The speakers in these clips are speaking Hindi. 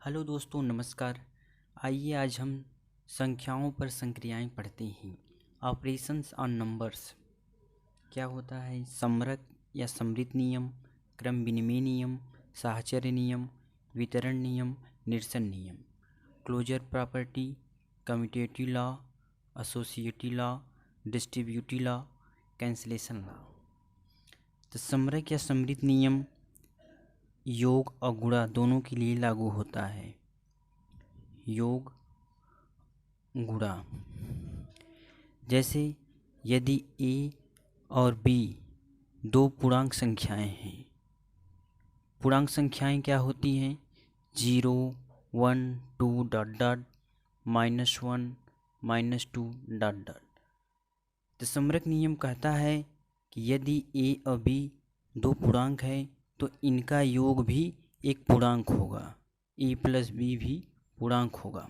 हेलो दोस्तों, नमस्कार। आइए आज हम संख्याओं पर संक्रियाएं पढ़ते हैं। ऑपरेशंस ऑन नंबर्स क्या होता है? समरक या समृद्ध नियम, क्रम विनिमय नियम, साहचर्य नियम, वितरण नियम, निरसन नियम, closure property, commutative law, associative law, distributive law, cancellation law. तो समरक या समृद्ध नियम योग और गुणा दोनों के लिए लागू होता है। योग गुणा, जैसे यदि a और b दो पूर्णांक संख्याएं हैं। पूर्णांक संख्याएं क्या होती हैं? 0, 1, 2 डॉट डॉट, -1, -2 डॉट डॉट। तो समरक नियम कहता है कि यदि a और b दो पूर्णांक है तो इनका योग भी एक पूर्णांक होगा। a + b भी पूर्णांक होगा।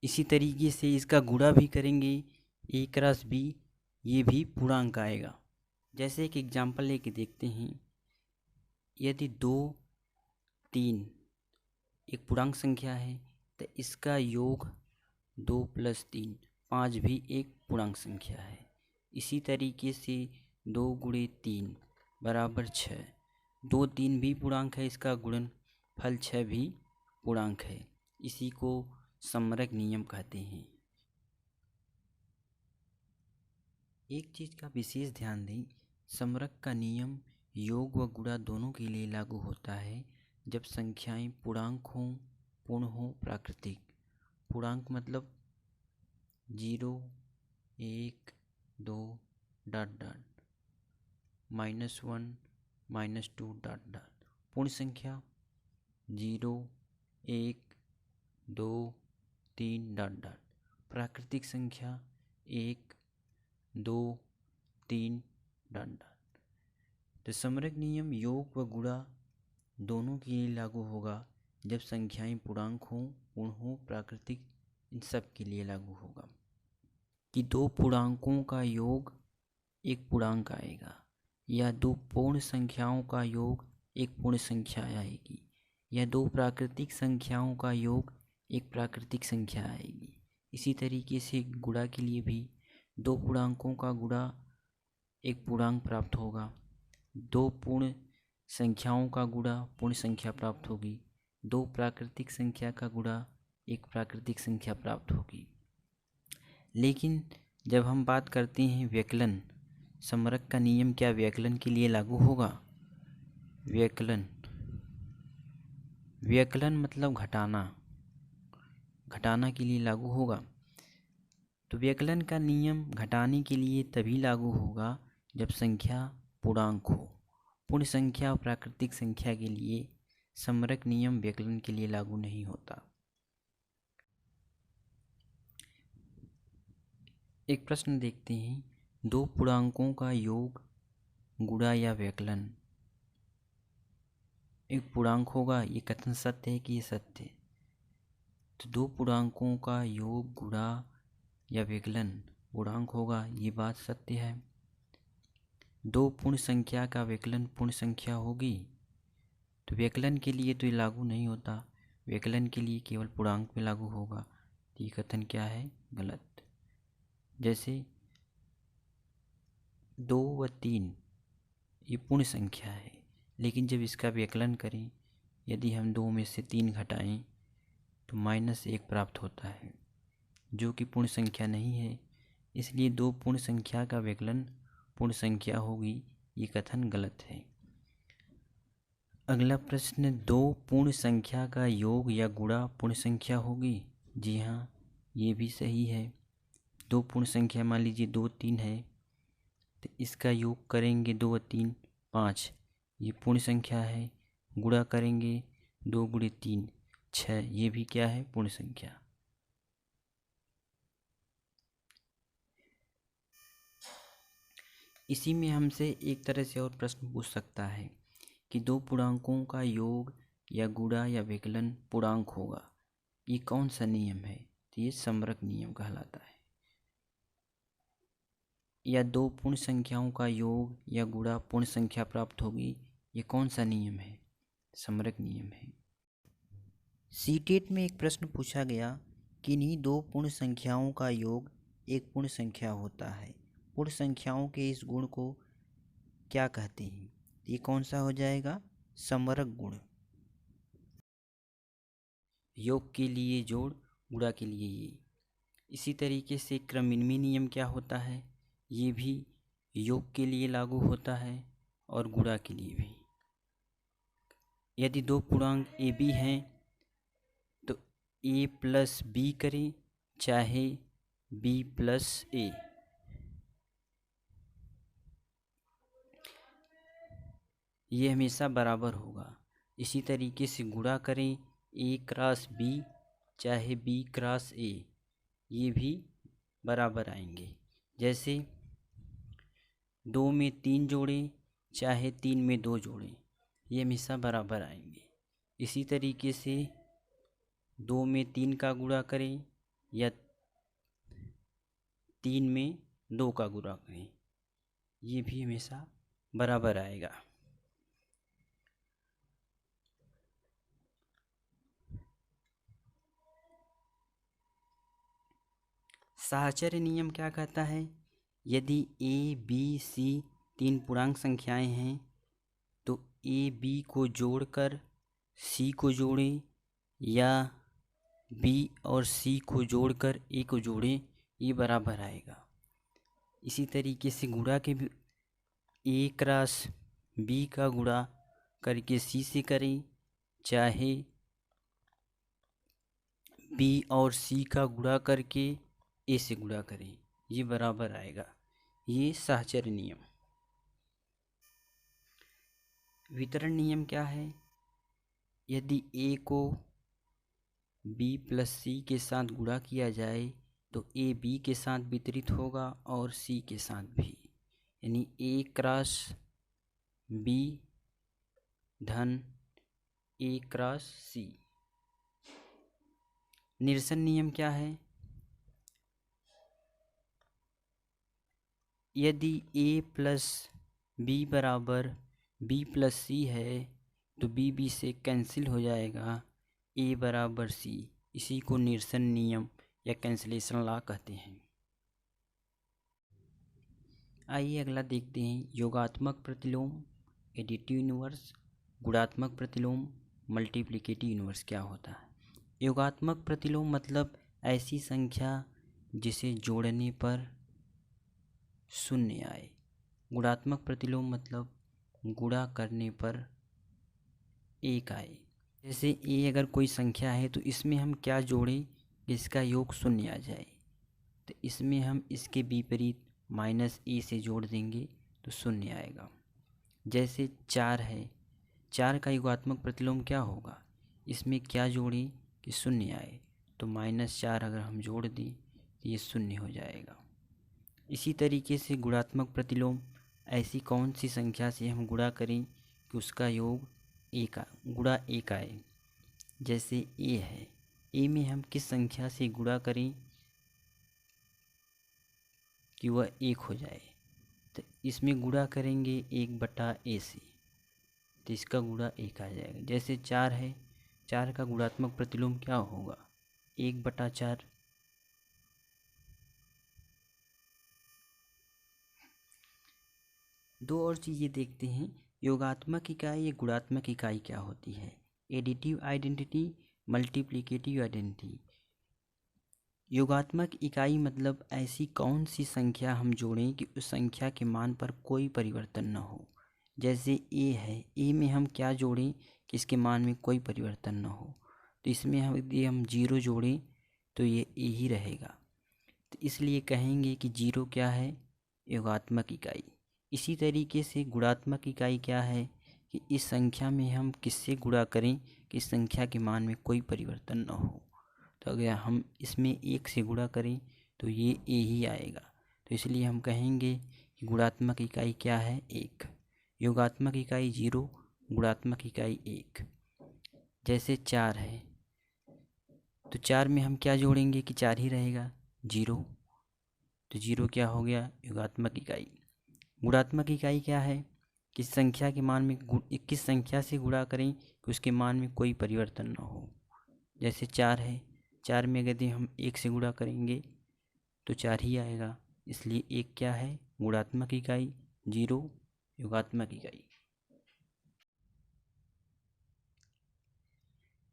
इसी तरीके से इसका गुणा भी करेंगे, a × b, ये भी पूर्णांक आएगा। जैसे एक एग्जाम्पल लेके देखते हैं। यदि 2, 3 एक पूर्णांक संख्या है तो इसका योग 2 + 3, 5 भी एक पूर्णांक संख्या है। इसी तरीके से 2 × 3 = 6। 2, 3 भी पूर्णांक है, इसका गुणनफल 6 भी पूर्णांक है। इसी को समरक नियम कहते हैं। एक चीज़ का विशेष ध्यान दें, समरक का नियम योग व गुणा दोनों के लिए लागू होता है जब संख्याएं पूर्णांक हों, पूर्ण हों, प्राकृतिक। पूर्णांक मतलब 0, 1, 2 डॉट डॉट, -1, -2 डॉट डॉट। पूर्ण संख्या 0, 1, 2, 3 डॉट डॉट। प्राकृतिक संख्या 1, 2, 3 डॉट डॉट। तो समरक नियम योग व गुणा दोनों के लिए लागू होगा जब संख्याएं पूर्णांक हों, पूर्ण हों, प्राकृतिक, इन सब के लिए लागू होगा। कि दो पूर्णांकों का योग एक पूर्णांक आएगा, या दो पूर्ण संख्याओं का योग एक पूर्ण संख्या आएगी, या दो प्राकृतिक संख्याओं का योग एक प्राकृतिक संख्या आएगी। इसी तरीके से गुणा के लिए भी दो पूर्णांकों का गुणा एक पूर्णांक प्राप्त होगा, दो पूर्ण संख्याओं का गुणा पूर्ण संख्या प्राप्त होगी, दो प्राकृतिक संख्या का गुणा एक प्राकृतिक संख्या प्राप्त होगी। लेकिन जब हम बात करते हैं व्यकलन, समरक का नियम क्या व्यकलन के लिए लागू होगा? व्यकलन मतलब घटाना के लिए लागू होगा। तो व्यकलन का नियम घटाने के लिए तभी लागू होगा जब संख्या पूर्णांक हो। पूर्ण संख्या और प्राकृतिक संख्या के लिए समरक नियम व्यकलन के लिए लागू नहीं होता। एक प्रश्न देखते हैं, दो पूर्णांकों का योग गुणा या व्यकलन एक पूर्णांक होगा, ये कथन सत्य है कि ये सत्य है? तो दो पूर्णांकों का योग गुणा या व्यकलन पूर्णांक होगा, ये बात सत्य है। दो पूर्ण संख्या का व्यकलन पूर्ण संख्या होगी, तो व्यकलन के लिए तो ये लागू नहीं होता, व्यकलन के लिए केवल पूर्णांक में लागू होगा। तो ये कथन क्या है? गलत। जैसे 2 व 3 ये पूर्ण संख्या है, लेकिन जब इसका व्यकलन करें, यदि हम 2 में से 3 घटाएं तो -1 प्राप्त होता है, जो कि पूर्ण संख्या नहीं है। इसलिए दो पूर्ण संख्या का व्यकलन पूर्ण संख्या होगी, ये कथन गलत है। अगला प्रश्न, दो पूर्ण संख्या का योग या गुणा पूर्ण संख्या होगी? जी हाँ, ये भी सही है। दो पूर्ण संख्या मान लीजिए 2, 3 है, तो इसका योग करेंगे 2 व 3 5, ये पूर्ण संख्या है। गुणा करेंगे 2 × 3 6, ये भी क्या है? पूर्ण संख्या। इसी में हमसे एक तरह से और प्रश्न पूछ सकता है कि दो पूर्णांकों का योग या गुणा या व्यकलन पूर्णांक होगा, ये कौन सा नियम है? तो ये समरक नियम कहलाता है। या दो पूर्ण संख्याओं का योग या गुणा पूर्ण संख्या प्राप्त होगी, ये कौन सा नियम है? समरक नियम है। सीटेट में एक प्रश्न पूछा गया, किन्हीं दो पूर्ण संख्याओं का योग एक पूर्ण संख्या होता है। पूर्ण संख्याओं के इस गुण को क्या कहते हैं? ये कौन सा हो जाएगा? समरक गुण। योग के लिए जोड़, गुणा के लिए ये। इसी तरीके से क्रमिन्वी नियम क्या होता है? ये भी योग के लिए लागू होता है और गुणा के लिए भी। यदि दो पूर्णांक ए बी हैं तो ए प्लस बी करें, चाहे बी प्लस ए। ये हमेशा बराबर होगा। इसी तरीके से गुणा करें, ए क्रॉस बी चाहे बी क्रॉस ए, ये भी बराबर आएंगे। जैसे 2 में 3 जोड़ें चाहे 3 में 2 जोड़ें, ये हमेशा बराबर आएंगे। इसी तरीके से 2 में 3 का गुणा करें या 3 में 2 का गुणा करें, ये भी हमेशा बराबर आएगा। साहचर्य नियम क्या कहता है? यदि ए बी सी 3 पूर्णांक संख्याएं हैं तो ए बी को जोड़कर सी को जोड़ें या बी और सी को जोड़कर ए को जोड़ें, ये बराबर आएगा। इसी तरीके से गुणा के भी ए क्रॉस बी का गुणा करके सी से करें, चाहे बी और सी का गुणा करके ए से गुणा करें, ये बराबर आएगा। ये साहचर्य नियम। वितरण नियम क्या है? यदि ए को बी प्लस सी के साथ गुणा किया जाए तो ए बी के साथ वितरित होगा और सी के साथ भी, यानी ए क्रॉस बी धन ए क्रॉस सी। निरसन नियम क्या है? यदि ए प्लस बी बराबर बी प्लस सी है तो बी बी से कैंसिल हो जाएगा, ए बराबर सी। इसी को निरसन नियम या कैंसिलेशन लॉ कहते हैं। आइए अगला देखते हैं, योगात्मक प्रतिलोम, एडिटिव इनवर्स, गुणात्मक प्रतिलोम, मल्टीप्लिकेटिव इनवर्स क्या होता है। योगात्मक प्रतिलोम मतलब ऐसी संख्या जिसे जोड़ने पर शून्य आए। गुणात्मक प्रतिलोम मतलब गुणा करने पर एक आए। जैसे ए अगर कोई संख्या है तो इसमें हम क्या जोड़ें कि इसका योग शून्य आ जाए, तो इसमें हम इसके विपरीत माइनस ए से जोड़ देंगे तो शून्य आएगा। जैसे 4 है, 4 का योगात्मक प्रतिलोम क्या होगा? इसमें क्या जोड़ें कि शून्य आए, तो -4 अगर हम जोड़ दें तो ये शून्य हो जाएगा। इसी तरीके से गुणात्मक प्रतिलोम, ऐसी कौन सी संख्या से हम गुणा करें कि उसका योग गुणा एक आए। जैसे ए है, ए में हम किस संख्या से गुणा करें कि वह 1 हो जाए, तो इसमें गुणा करेंगे 1/a से, तो इसका गुणा 1 आ जाएगा। जैसे 4 है, 4 का गुणात्मक प्रतिलोम क्या होगा? 1/4। दो और चीज़ें देखते हैं, योगात्मक इकाई या गुणात्मक इकाई क्या होती है। Additive identity, multiplicative identity. योगात्मक इकाई मतलब ऐसी कौन सी संख्या हम जोड़ें कि उस संख्या के मान पर कोई परिवर्तन न हो। जैसे ए है, ए में हम क्या जोड़ें कि इसके मान में कोई परिवर्तन न हो, तो इसमें यदि हम 0 जोड़ें तो ये ए ही रहेगा, तो इसलिए कहेंगे कि 0 क्या है? योगात्मक इकाई। इसी तरीके से गुणात्मक इकाई क्या है कि इस संख्या में हम किससे गुणा करें कि इस संख्या के मान में कोई परिवर्तन न हो, तो अगर हम इसमें 1 से गुणा करें तो ये ए ही आएगा, तो इसलिए हम कहेंगे कि गुणात्मक इकाई क्या है? 1। योगात्मक इकाई 0, गुणात्मक इकाई 1। जैसे 4 है, तो 4 में हम क्या जोड़ेंगे कि 4 ही रहेगा? 0, तो 0 क्या हो गया? योगात्मक इकाई। गुणात्मक इकाई क्या है? किस संख्या के मान में किस संख्या से गुणा करें कि उसके मान में कोई परिवर्तन न हो, जैसे 4 है, 4 में यदि हम 1 से गुणा करेंगे तो 4 ही आएगा, इसलिए 1 क्या है? गुणात्मक इकाई, 0 योगात्मक इकाई।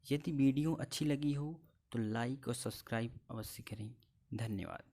यदि वीडियो अच्छी लगी हो तो लाइक और सब्सक्राइब अवश्य करें। धन्यवाद।